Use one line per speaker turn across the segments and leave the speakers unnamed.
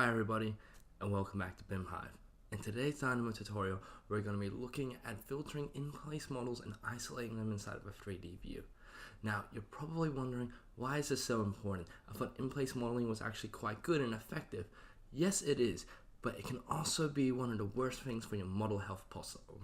everybody, and welcome back to BIM Hive. In today's Dynamo tutorial, we're going to be looking at filtering in-place models and isolating them inside of a 3D view. Now, you're probably wondering, why is this so important? I thought in-place modeling was actually quite good and effective. Yes, it is, but it can also be one of the worst things for your model health possible.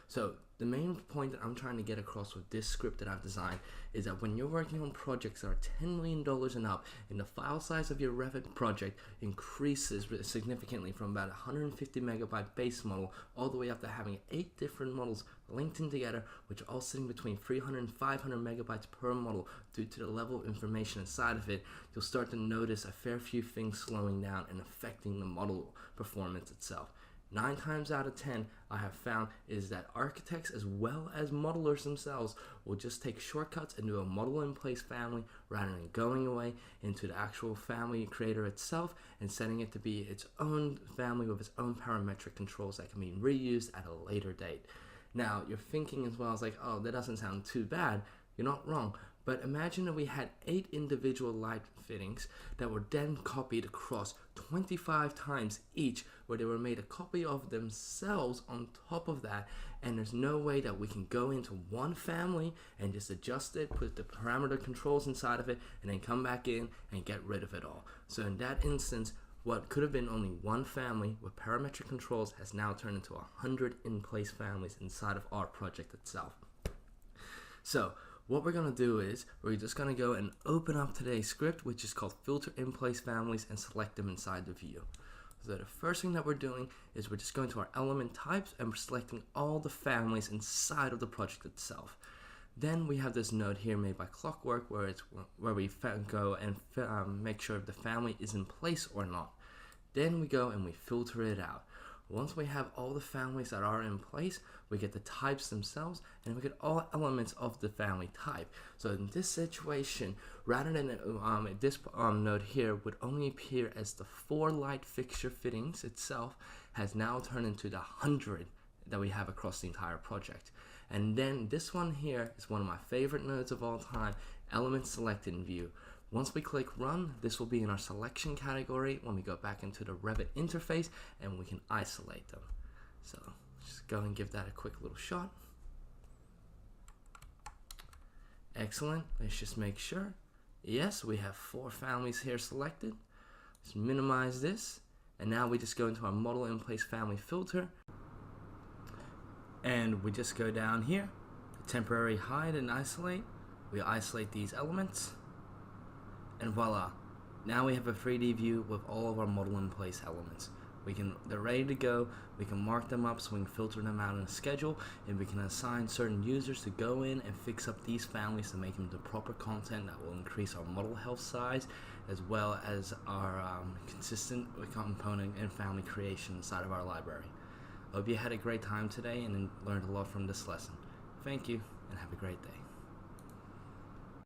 So the main point that I'm trying to get across with this script that I've designed is that when you're working on projects that are $10 million and up, and the file size of your Revit project increases significantly from about 150 megabyte base model all the way up to having 8 different models linked in together, which are all sitting between 300 and 500 megabytes per model due to the level of information inside of it, you'll start to notice a fair few things slowing down and affecting the model performance itself. 9 times out of 10, I have found is that architects as well as modelers themselves will just take shortcuts and do a model in place family rather than going away into the actual family creator itself and setting it to be its own family with its own parametric controls that can be reused at a later date. Now, you're thinking as well as like, oh, that doesn't sound too bad. You're not wrong. But imagine that we had 8 individual light fittings that were then copied across 25 times each, where they were made a copy of themselves on top of that, and there's no way that we can go into one family and just adjust it, put the parameter controls inside of it, and then come back in and get rid of it all. So in that instance, what could have been only one family with parametric controls has now turned into 100 in-place families inside of our project itself. So what we're going to do is we're just going to go and open up today's script, which is called filter in place families, and select them inside the view. So the first thing that we're doing is we're just going to our element types and we're selecting all the families inside of the project itself. Then we have this node here made by Clockwork where we go and make sure if the family is in place or not. Then we go and we filter it out. Once we have all the families that are in place, we get the types themselves, and we get all elements of the family type. So in this situation, rather than this node here would only appear as the 4 light fixture fittings itself, has now turned into the 100 that we have across the entire project. And then this one here is one of my favorite nodes of all time, element select in view. Once we click run, this will be in our selection category when we go back into the Revit interface, and we can isolate them. So just go and give that a quick little shot. Excellent. Let's just make sure. Yes, we have 4 families here selected. Let's minimize this. And now we just go into our model in place family filter. And we just go down here, temporary hide and isolate. We isolate these elements. And voila, now we have a 3D view with all of our model in place elements. They're ready to go. We can mark them up so we can filter them out in a schedule, and we can assign certain users to go in and fix up these families to make them the proper content that will increase our model health size as well as our consistent component and family creation inside of our library. I hope you had a great time today and learned a lot from this lesson. Thank you and have a great day.